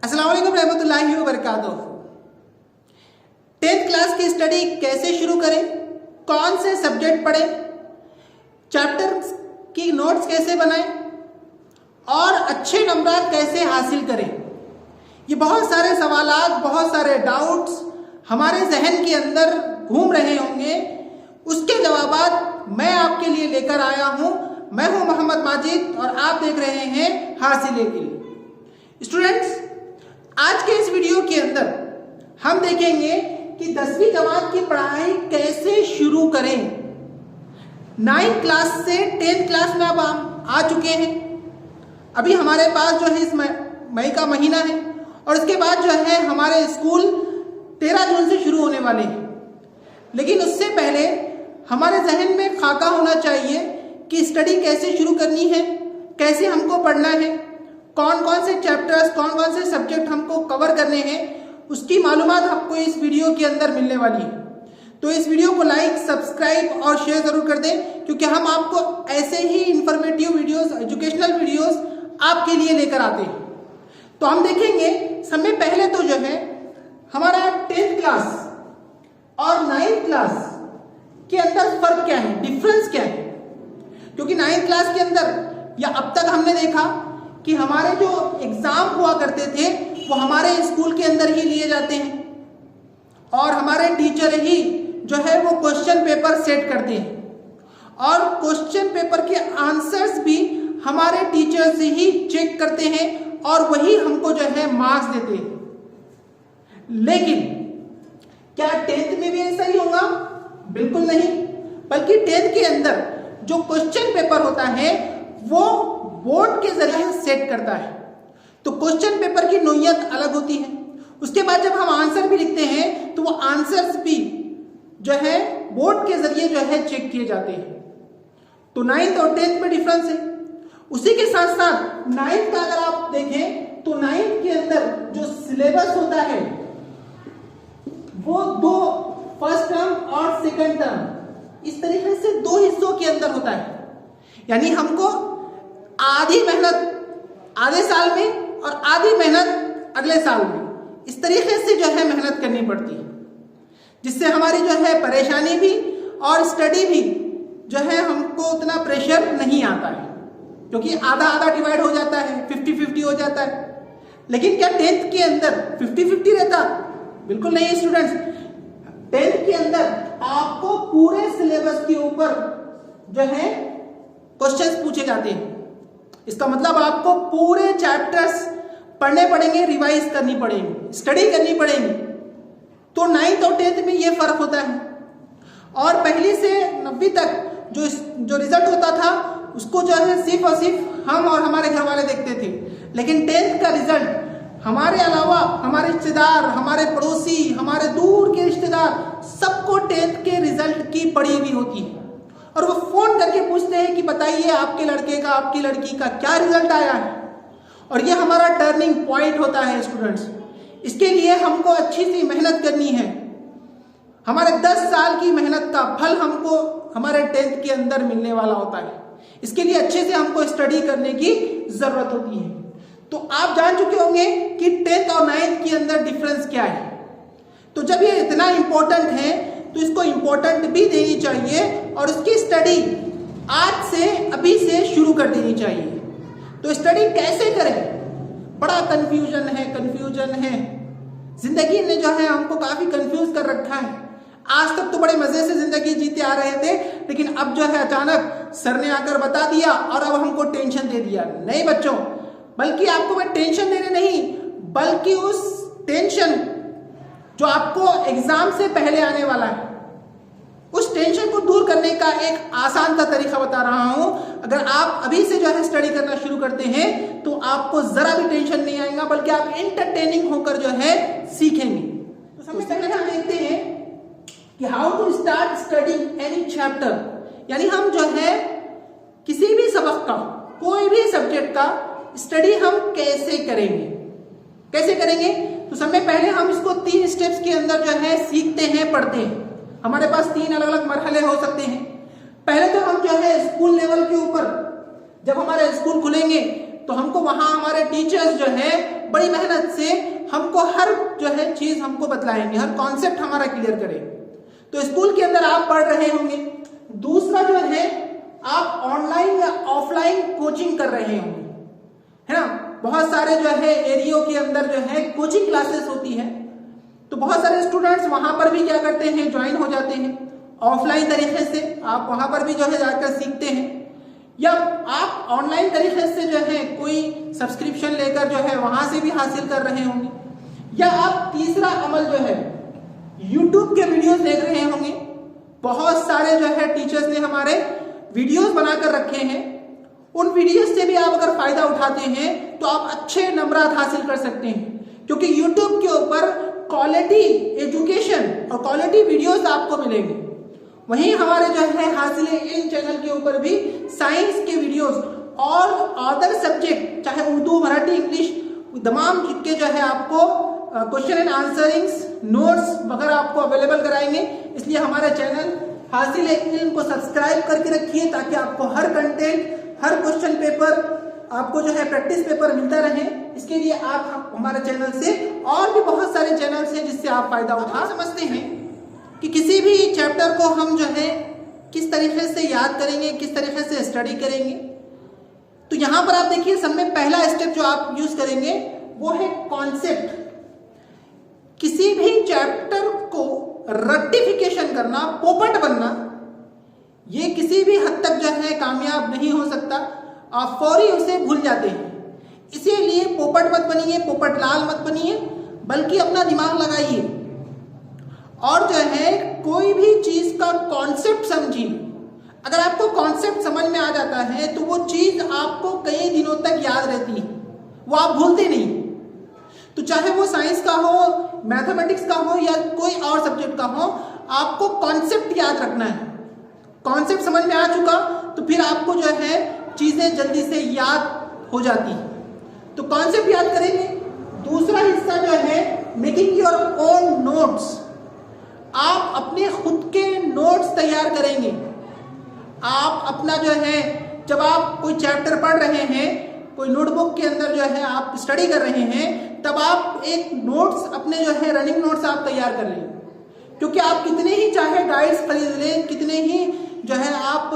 अस्सलाम वालेकुम रहमतुल्लाहि व बरकातुहू। 10th क्लास की स्टडी कैसे शुरू करें, कौन से सब्जेक्ट पढ़ें, चैप्टर की नोट्स कैसे बनाएं और अच्छे नंबर कैसे हासिल करें, ये बहुत सारे सवालात, बहुत सारे डाउट्स हमारे जहन के अंदर घूम रहे होंगे। उसके जवाबात मैं आपके लिए लेकर आया हूं। मैं हूं मोहम्मद माजिद और आप देख रहे हैं हासिल इल्म। स्टूडेंट्स, आज के इस वीडियो के अंदर हम देखेंगे कि 10वीं जमात की पढ़ाई कैसे शुरू करें। 9th क्लास से 10th क्लास में अब हम आ चुके हैं। अभी हमारे पास जो है इस मई का महीना है और उसके बाद जो है हमारे स्कूल 13 जून से शुरू होने वाले हैं। लेकिन उससे पहले हमारे जहन में खाका होना चाहिए कि स्टडी कैसे शुरू करनी है, कैसे हमको पढ़ना है, कौन कौन से चैप्टर्स, कौन कौन से सब्जेक्ट हमको कवर करने हैं, उसकी मालूमात आपको इस वीडियो के अंदर मिलने वाली है। तो इस वीडियो को लाइक, सब्सक्राइब और शेयर जरूर कर दें, क्योंकि हम आपको ऐसे ही इंफॉर्मेटिव वीडियोस, एजुकेशनल वीडियोस आपके लिए लेकर आते हैं। तो हम देखेंगे सबसे पहले तो जो है हमारा 10th क्लास और 9th क्लास के अंदर फर्क क्या है, डिफरेंस क्या है। क्योंकि 9th क्लास के अंदर या अब तक हमने देखा कि हमारे जो एग्जाम हुआ करते थे वो हमारे स्कूल के अंदर ही लिए जाते हैं और हमारे टीचर ही जो है वो क्वेश्चन पेपर सेट करते हैं और क्वेश्चन पेपर के आंसर्स भी हमारे टीचर्स ही चेक करते हैं और वही हमको जो है मार्क्स देते हैं। लेकिन क्या 10th में भी ऐसा ही होगा? बिल्कुल नहीं, बल्कि 10th के अंदर जो क्वेश्चन पेपर होता है वो बोर्ड के जरिए सेट करता है। तो क्वेश्चन पेपर की नोयत अलग होती है। उसके बाद जब हम आंसर भी लिखते हैं तो वो आंसर्स भी जो है बोर्ड के जरिए जो है चेक किए जाते हैं। तो 9th और 10th में डिफरेंस है। उसी के साथ साथ 9th का अगर आप देखें तो 9th के अंदर जो सिलेबस होता है वो दो, फर्स्ट टर्म और सेकंड टर्म, इस तरीके से दो हिस्सों के अंदर होता है। यानी हमको आधी मेहनत आधे साल में और आधी मेहनत अगले साल में, इस तरीके से जो है मेहनत करनी पड़ती है, जिससे हमारी जो है परेशानी भी और स्टडी भी जो है हमको उतना प्रेशर नहीं आता है, क्योंकि आधा आधा डिवाइड हो जाता है, 50-50 हो जाता है। लेकिन क्या 10th के अंदर 50-50 रहता? बिल्कुल नहीं स्टूडेंट्स। 10th के अंदर आपको पूरे सिलेबस के ऊपर जो है क्वेश्चंस पूछे जाते हैं। इसका मतलब आपको पूरे चैप्टर्स पढ़ने पड़ेंगे, रिवाइज करनी पड़ेंगी, स्टडी करनी पड़ेगी। तो 9th और 10th में ये फर्क होता है। और पहली से 9वीं तक जो रिजल्ट होता था उसको जो है सिर्फ और सिर्फ हम और हमारे घर वाले देखते थे। लेकिन 10th का रिजल्ट हमारे अलावा हमारे रिश्तेदार, हमारे पड़ोसी, हमारे दूर के रिश्तेदार, सबको 10th के रिजल्ट की पड़ी हुई होती है और वो फोन करके पूछते हैं कि बताइए आपके लड़के का, आपकी लड़की का क्या रिजल्ट आया है। और ये हमारा टर्निंग पॉइंट होता है स्टूडेंट्स। इसके लिए हमको अच्छी सी मेहनत करनी है। हमारे 10 साल की मेहनत का फल हमको हमारे 10th के अंदर मिलने वाला होता है। इसके लिए अच्छे से हमको स्टडी करने की जरूरत होती है। तो आप जान चुके होंगे कि 10th और 9th के अंदर डिफरेंस क्या है। तो जब ये इतना इंपॉर्टेंट है तो इसको इंपॉर्टेंट भी देनी चाहिए और उसकी स्टडी आज से, अभी से शुरू कर देनी चाहिए। तो स्टडी कैसे करें? बड़ा कंफ्यूजन है। जिंदगी ने जो है हमको काफी कंफ्यूज कर रखा है। आज तक तो बड़े मजे से जिंदगी जीते आ रहे थे, लेकिन अब जो है अचानक सर ने आकर बता दिया और अब हमको टेंशन दे दिया। नहीं बच्चों, बल्कि आपको मैं टेंशन देने नहीं, बल्कि उस टेंशन जो आपको एग्जाम से पहले आने वाला है, उस टेंशन को दूर करने का एक आसान सा तरीका बता रहा हूं। अगर आप अभी से जो है स्टडी करना शुरू करते हैं तो आपको जरा भी टेंशन नहीं आएगा, बल्कि आप एंटरटेनिंग होकर जो है सीखेंगे। तो सबसे पहले हम देखते हैं कि how to start studying any chapter. यानी हम जो है किसी भी सबक का, कोई भी सब्जेक्ट का स्टडी हम कैसे करेंगे। तो सबसे पहले हम इसको 3 स्टेप्स के अंदर जो है सीखते हैं, पढ़ते हैं। हमारे पास 3 अलग अलग मरहले हो सकते हैं। पहले तो हम जो है स्कूल लेवल के ऊपर, जब हमारे स्कूल खुलेंगे तो हमको वहां हमारे टीचर्स जो है बड़ी मेहनत से हमको हर जो है चीज हमको बतलाएंगे, हर कॉन्सेप्ट हमारा क्लियर करेंगे। तो स्कूल के अंदर आप पढ़ रहे होंगे। दूसरा जो है आप ऑनलाइन या ऑफलाइन कोचिंग कर रहे होंगे, है ना। बहुत सारे जो है एरियो के अंदर जो है कोचिंग क्लासेस होती है, तो बहुत सारे स्टूडेंट्स वहां पर भी क्या करते हैं, ज्वाइन हो जाते हैं। ऑफलाइन तरीके से आप वहां पर भी जो है जाकर सीखते हैं, या आप ऑनलाइन तरीके से जो है कोई सब्सक्रिप्शन लेकर जो है वहां से भी हासिल कर रहे होंगे, या आप तीसरा अमल जो है YouTube के वीडियोस देख रहे होंगे। बहुत सारे जो है टीचर्स ने हमारे वीडियोस बनाकर रखे हैं, उन वीडियोस से भी आप अगर फायदा उठाते हैं तो आप अच्छे नंबरात हासिल कर सकते हैं, क्योंकि YouTube के ऊपर क्वालिटी एजुकेशन और क्वालिटी वीडियोस आपको मिलेंगे। वहीं हमारे जो है हासिल इल्म चैनल के ऊपर भी साइंस के वीडियोस और अदर सब्जेक्ट चाहे उर्दू, मराठी, इंग्लिश तमाम के जो है आपको क्वेश्चन एंड आंसरिंग्स, नोट्स वगैरह आपको अवेलेबल कराएंगे। इसलिए हमारे चैनल हासिल इल्म को सब्सक्राइब करके रखिए, ताकि आपको हर कंटेंट, हर क्वेश्चन पेपर, आपको जो है प्रैक्टिस पेपर मिलता रहे। इसके लिए आप हमारे चैनल से, और भी बहुत सारे चैनल्स हैं जिससे आप फायदा उठा समझते हैं कि किसी भी चैप्टर को हम जो है किस तरीके से याद करेंगे, किस तरीके से स्टडी करेंगे। तो यहां पर आप देखिए, सब में पहला स्टेप जो आप यूज करेंगे वो है कॉन्सेप्ट। किसी भी चैप्टर को रेक्टिफिकेशन करना, पोपट बनना, ये किसी भी हद तक जो है कामयाब नहीं हो सकता। आप फौरी उसे भूल जाते हैं। इसीलिए पोपट मत बनिए, पोपट लाल मत बनिए, बल्कि अपना दिमाग लगाइए और जो है कोई भी चीज का कॉन्सेप्ट समझिए। अगर आपको कॉन्सेप्ट समझ में आ जाता है तो वो चीज आपको कई दिनों तक याद रहती है, वो आप भूलते नहीं। तो चाहे वो साइंस का हो, मैथमेटिक्स का हो, या कोई और सब्जेक्ट का हो, आपको कॉन्सेप्ट याद रखना है। कॉन्सेप्ट समझ में आ चुका तो फिर आपको जो है चीजें जल्दी से याद हो जाती है। तो कॉन्सेप्ट याद करेंगे। दूसरा हिस्सा जो है मेकिंग योर ओन नोट्स। आप अपने खुद के नोट्स तैयार करेंगे। आप अपना जो है, जब आप कोई चैप्टर पढ़ रहे हैं, कोई नोटबुक के अंदर जो है आप स्टडी कर रहे हैं, तब आप एक नोट्स अपने जो है रनिंग नोट्स आप तैयार कर लें। क्योंकि आप कितने ही चाहे गाइड्स खरीद लें, कितने ही जो है आप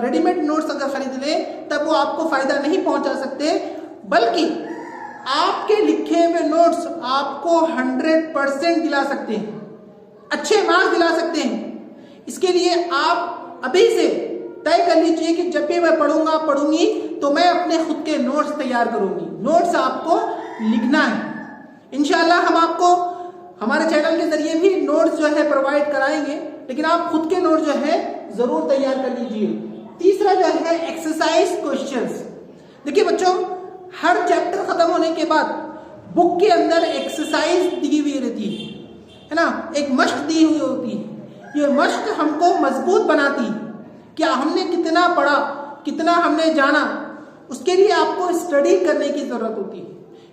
रेडीमेड नोट्स अगर खरीद लें, तब वो आपको फायदा नहीं पहुंचा सकते, बल्कि आपके लिखे हुए नोट्स आपको 100% दिला सकते हैं, अच्छे मार्क्स दिला सकते हैं। इसके लिए आप अभी से तय कर लीजिए कि जब भी मैं पढ़ूंगी तो मैं अपने खुद के नोट्स तैयार करूंगी। नोट्स आपको लिखना है। इंशाल्लाह हम आपको हमारे चैनल के जरिए भी नोट्स जो है प्रोवाइड कराएंगे, लेकिन आप खुद के नोट्स जो है जरूर तैयार कर लीजिए। तीसरा जो है एक्सरसाइज क्वेश्चंस। देखिए बच्चों, हर चैप्टर खत्म होने के बाद बुक के अंदर एक्सरसाइज दी हुई रहती है ना, एक मश्क दी हुई होती है। ये मश्क हमको मजबूत बनाती है। क्या हमने कितना पढ़ा, कितना हमने जाना, उसके लिए आपको स्टडी करने की जरूरत होती है।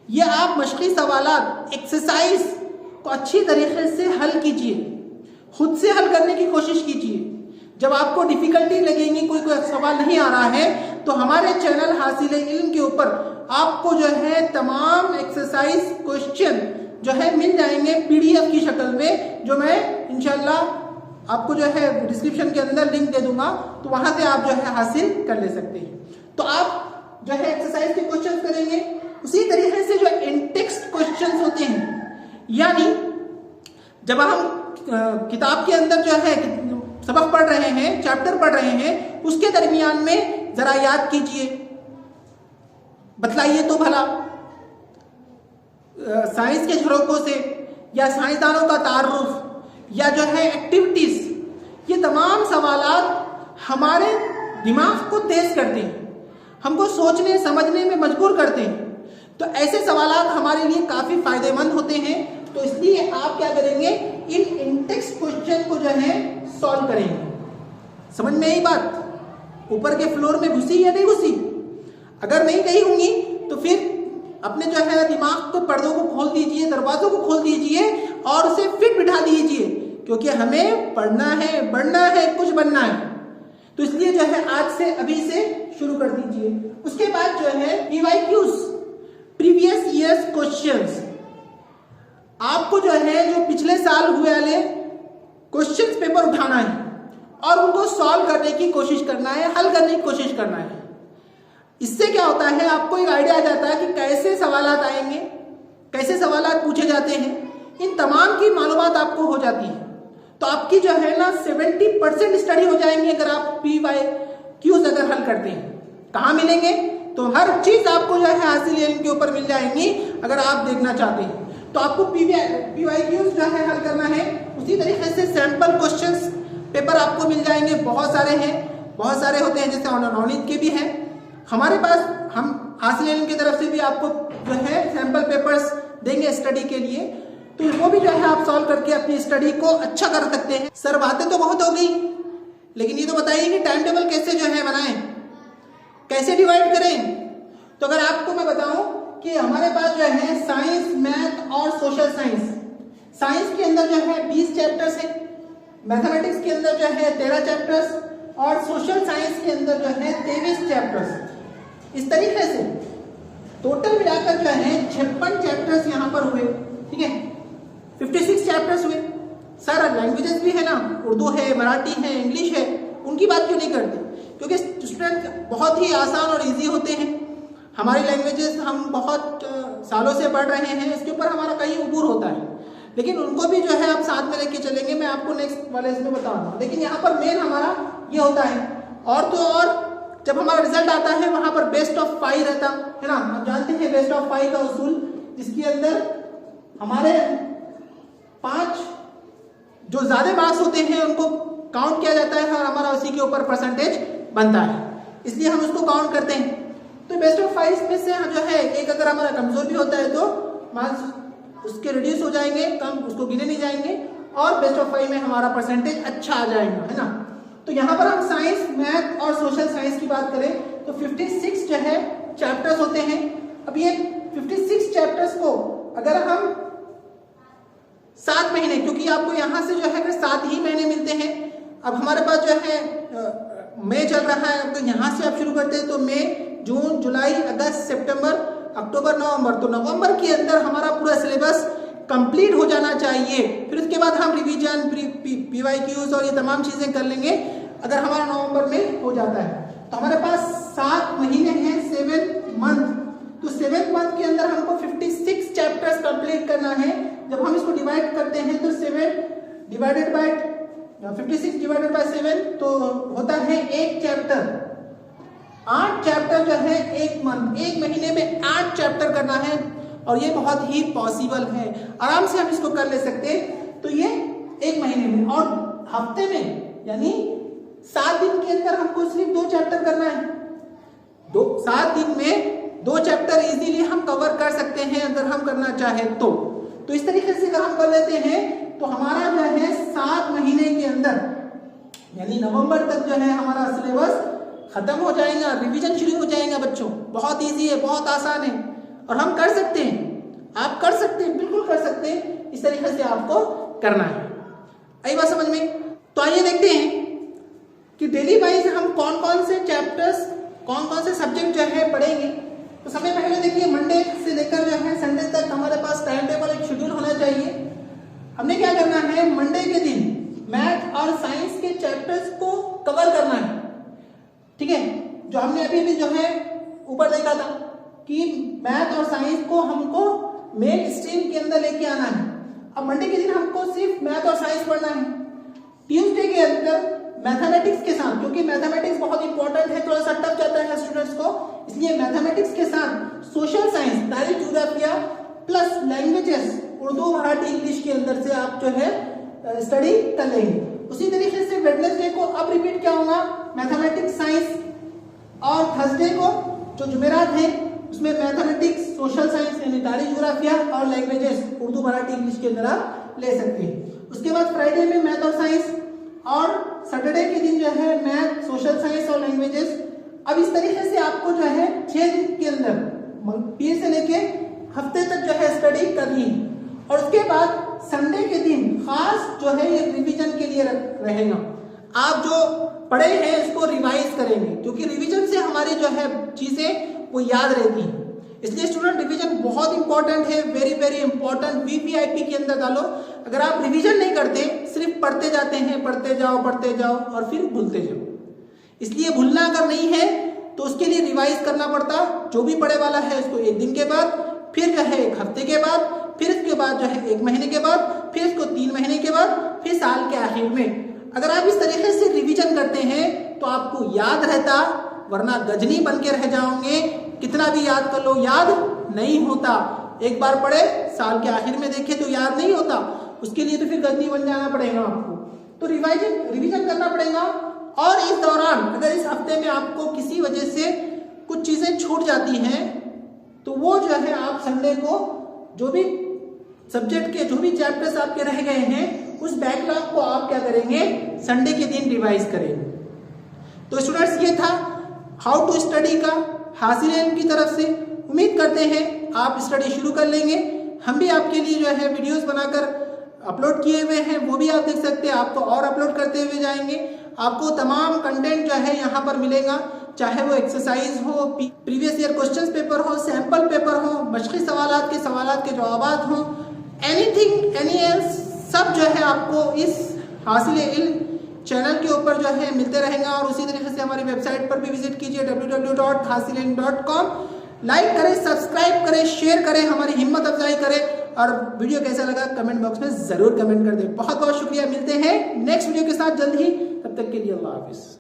ये आप मश्की सवालात, एक्सरसाइज को अच्छी तरीके से हल कीजिए, खुद से हल करने की कोशिश कीजिए। जब आपको डिफिकल्टी लगेगी, कोई सवाल नहीं आ रहा है, तो हमारे चैनल हासिल इल्म के ऊपर आपको जो है तमाम एक्सरसाइज क्वेश्चन जो है मिल जाएंगे PDF की शक्ल में, जो मैं इंशाल्लाह आपको जो है डिस्क्रिप्शन के अंदर लिंक दे दूंगा, तो वहां से आप जो है हासिल कर ले सकते हैं। तो आप जो है एक्सरसाइज के क्वेश्चन करेंगे। उसी तरीके से जो इन-टेक्स्ट क्वेश्चन होते हैं, यानी जब हम किताब के अंदर जो है सबक पढ़ रहे हैं, चैप्टर पढ़ रहे हैं, उसके दरमियान में जरा याद कीजिए, बतलाइए तो भला साइंस के झरोकों से, या साइंसदानों का तारुफ, या जो है एक्टिविटीज, ये तमाम सवालात हमारे दिमाग को तेज करते हैं, हमको सोचने समझने में मजबूर करते हैं। तो ऐसे सवालात हमारे लिए काफी फायदेमंद होते हैं। तो इसलिए आप क्या करेंगे, इन इन-टेक्स्ट क्वेश्चन को जो है सॉल्व करेंगे। समझ में आई बात? ऊपर के फ्लोर में घुसी या नहीं घुसी? अगर नहीं गई होंगी तो फिर अपने जो है दिमाग को, पर्दों को खोल दीजिए, दरवाजों को खोल दीजिए और उसे फिट बिठा दीजिए, क्योंकि हमें पढ़ना है, बढ़ना है, कुछ बनना है। तो इसलिए जो है आज से, अभी से शुरू कर दीजिए। उसके बाद जो है PYQs, प्रीवियस ईयर्स क्वेश्चंस, आपको जो है जो पिछले साल हुए वाले क्वेश्चंस पेपर उठाना है और उनको सॉल्व करने की कोशिश करना है, हल करने की कोशिश करना है। इससे क्या होता है, आपको एक आइडिया आ जाता है कि कैसे सवालात आएंगे, कैसे सवालात पूछे जाते हैं, इन तमाम की मालूमात आपको हो जाती है। तो आपकी जो है ना 70% स्टडी हो जाएंगी अगर आप PYQs अगर हल करते हैं। कहाँ मिलेंगे, तो हर चीज आपको जो है हासिल इनके ऊपर मिल जाएंगी अगर आप देखना चाहते हैं। तो आपको PYQs जो है हल करना है। उसी तरीके से सैंपल क्वेश्चंस पेपर आपको मिल जाएंगे, बहुत सारे हैं, बहुत सारे होते हैं, जैसे नॉलेज के भी हैं हमारे पास। हम हासिल इल्म की तरफ से भी आपको जो है सैंपल पेपर्स देंगे स्टडी के लिए, तो वो भी जो है आप सॉल्व करके अपनी स्टडी को अच्छा कर सकते हैं। सर बातें तो बहुत हो गई, लेकिन ये तो बताइए कि टाइम टेबल कैसे जो है बनाएं, कैसे डिवाइड करें। तो अगर आपको मैं बताऊं कि हमारे पास जो है साइंस, मैथ और सोशल साइंस, साइंस के अंदर जो है 20 चैप्टर्स हैं, मैथमेटिक्स के अंदर जो है 13 चैप्टर्स और सोशल साइंस के अंदर जो है 23 चैप्टर्स। इस तरीके से टोटल मिलाकर जो है 56 चैप्टर्स यहाँ पर हुए, ठीक है, 56 चैप्टर्स हुए। सर लैंग्वेजेस भी है ना, उर्दू है, मराठी है, इंग्लिश है, उनकी बात क्यों नहीं करते, क्योंकि स्टूडेंट बहुत ही आसान और इजी होते हैं। हमारी लैंग्वेजेस हम बहुत सालों से पढ़ रहे हैं, इसके ऊपर हमारा कहीं उबूर होता है, लेकिन उनको भी जो है आप साथ में लेके चलेंगे, मैं आपको नेक्स्ट वाले इसमें बताऊंगा। लेकिन यहाँ पर मेन हमारा ये होता है, और तो और जब हमारा रिजल्ट आता है वहां पर बेस्ट ऑफ 5 रहता है ना, आप जानते हैं बेस्ट ऑफ 5 का उसूल, जिसके अंदर हमारे 5 जो ज्यादा मार्क्स होते हैं उनको काउंट किया जाता है और हमारा उसी के ऊपर परसेंटेज बनता है, इसलिए हम उसको काउंट करते हैं। तो बेस्ट ऑफ 5 में से जो है एक अगर हमारा कमजोर भी होता है तो मार्क्स उसके रिड्यूस हो जाएंगे, कम उसको गिने नहीं जाएंगे, और बेस्ट ऑफ 5 में हमारा परसेंटेज अच्छा आ जाएगा, है ना। तो यहाँ पर हम साइंस, मैथ और सोशल साइंस की बात करें तो 56 जो है चैप्टर्स होते हैं। अब ये 56 चैप्टर्स को अगर हम 7 महीने, क्योंकि आपको यहाँ से जो है फिर 7 ही महीने मिलते हैं। अब हमारे पास जो है मई चल रहा है, तो यहाँ से आप शुरू करते हैं तो मई, जून, जुलाई, अगस्त, सितंबर, अक्टूबर, नवंबर, तो नवंबर के अंदर हमारा पूरा सिलेबस कंप्लीट हो जाना चाहिए। फिर उसके बाद हम रिवीजन, PYQs और ये तमाम चीजें कर लेंगे अगर हमारा नवंबर में हो जाता है। तो हमारे पास 7 महीने हैं, 7 मंथ। तो 7 मंथ के अंदर हमको 56 चैप्टर्स कंप्लीट करना है। जब हम इसको डिवाइड करते हैं तो 7 डिवाइडेड बाय 56 डिवाइडेड बाय 7 तो होता है 1 चैप्टर। 8 चैप्टर जो है 1 मंथ, 1 महीने में 8 चैप्टर करना है, और ये बहुत ही पॉसिबल है, आराम से हम इसको कर ले सकते हैं। तो ये 1 महीने में, और हफ्ते में यानी 7 दिन के अंदर हमको सिर्फ 2 चैप्टर करना है। 7 दिन में 2 चैप्टर इजीली हम कवर कर सकते हैं अगर हम करना चाहें तो। तो इस तरीके से अगर हम कर लेते हैं तो हमारा जो है 7 महीने के अंदर यानी नवंबर तक जो है हमारा सिलेबस खत्म हो जाएगा, रिवीजन शुरू हो जाएगा बच्चों। बहुत इजी है, बहुत आसान है, और हम कर सकते हैं, आप कर सकते हैं, बिल्कुल कर सकते हैं। इस तरीके से आपको करना है। आई बात समझ में? तो आइए देखते हैं कि डेली वाइज हम कौन कौन से चैप्टर्स, कौन कौन से सब्जेक्ट जो है पढ़ेंगे। तो सबसे पहले देखिए मंडे से लेकर जो है संडे तक हमारे पास टाइम टेबल, एक शेड्यूल होना चाहिए। हमने क्या करना है, मंडे के दिन मैथ और साइंस के चैप्टर्स को कवर करना है, ठीक है। जो हमने अभी जो है ऊपर देखा था कि मैथ और साइंस को हमको मेन स्ट्रीम के अंदर लेके आना है। अब मंडे के दिन हमको सिर्फ मैथ और साइंस पढ़ना है। ट्यूसडे के अंदर मैथमेटिक्स के साथ, क्योंकि मैथमेटिक्स बहुत इंपॉर्टेंट है, थोड़ा सा टफ जाता है स्टूडेंट्स को, इसलिए मैथमेटिक्स के साथ सोशल साइंस, तारीख, ज्योग्राफिया plus languages, Urdu, Marathi, English के अंदर से आप जो है स्टडी कर लेंगे। उसी तरीके से वेडनेसडे को अब रिपीट क्या होगा, मैथमेटिक्स, साइंस, और थर्सडे को जो जुमेरात है उसमें मैथमेटिक्स, सोशल साइंस यानी तारीख, ज्योग्राफिया और लैंग्वेजेस, उर्दू, मराठी, इंग्लिश के अंदर आप ले सकते हैं। उसके बाद फ्राइडे में मैथ और साइंस, और सैटरडे के दिन जो है मैथ, सोशल साइंस और लैंग्वेजेस। अब इस तरीके से आपको जो है 6 दिन के अंदर पीर से लेके हफ्ते तक जो है स्टडी करनी है। और उसके बाद संडे के दिन खास जो है ये रिवीजन के लिए रहेगा। आप जो पढ़े हैं उसको रिवाइज करेंगे, क्योंकि रिवीजन से हमारी जो है चीजें वो याद रहती हैं। इसलिए स्टूडेंट रिवीजन बहुत इंपॉर्टेंट है, वेरी वेरी इंपॉर्टेंट। वीवीआईपी के अंदर डालो। अगर आप रिवीजन नहीं करते, सिर्फ पढ़ते जाते हैं, पढ़ते जाओ और फिर भूलते जाओ। इसलिए भूलना अगर नहीं है तो उसके लिए रिवाइज करना पड़ता। जो भी पढ़े वाला है उसको 1 दिन के बाद, फिर जो है 1 हफ्ते के बाद, फिर इसके बाद जो है 1 महीने के बाद, फिर इसको 3 महीने के बाद, फिर साल के आखिर में। अगर आप इस तरीके से रिवीजन करते हैं तो आपको याद रहता, वरना गजनी बन के रह जाओगे। कितना भी याद कर लो याद नहीं होता। एक बार पढ़े साल के आखिर में देखे तो याद नहीं होता, उसके लिए तो फिर गजनी बन जाना पड़ेगा आपको। तो रिवीजन करना पड़ेगा। और इस दौरान अगर इस हफ्ते में आपको किसी वजह से कुछ चीजें छूट जाती हैं तो वो जो है आप संडे को जो भी सब्जेक्ट के जो भी चैप्टर्स आपके रह गए हैं उस बैकलॉग को आप क्या करेंगे, संडे के दिन रिवाइज करेंगे। तो स्टूडेंट्स ये था हाउ टू स्टडी का हासिल इल्म की तरफ से। उम्मीद करते हैं आप स्टडी शुरू कर लेंगे। हम भी आपके लिए जो है वीडियोस बनाकर अपलोड किए हुए हैं, वो भी आप देख सकते हैं। आपको और अपलोड करते हुए जाएंगे। आपको तमाम कंटेंट जो है यहाँ पर मिलेगा, चाहे वो एक्सरसाइज हो, प्रीवियस ईयर क्वेश्चन पेपर हो, सैंपल पेपर हो, मशक़ी सवालात के जवाबात हो, एनीथिंग एनी एल्स, सब जो है आपको इस हासिल इल्म चैनल के ऊपर जो है मिलते रहेगा। और उसी तरीके से हमारी वेबसाइट पर भी विजिट कीजिए www.hasililm.com। लाइक करें, सब्सक्राइब करें, शेयर करें, हमारी हिम्मत अफजाई करें। और वीडियो कैसा लगा कमेंट बॉक्स में जरूर कमेंट कर दें। बहुत बहुत शुक्रिया। मिलते हैं नेक्स्ट वीडियो के साथ जल्द ही। तब तक के लिए अल्लाह हाफिज।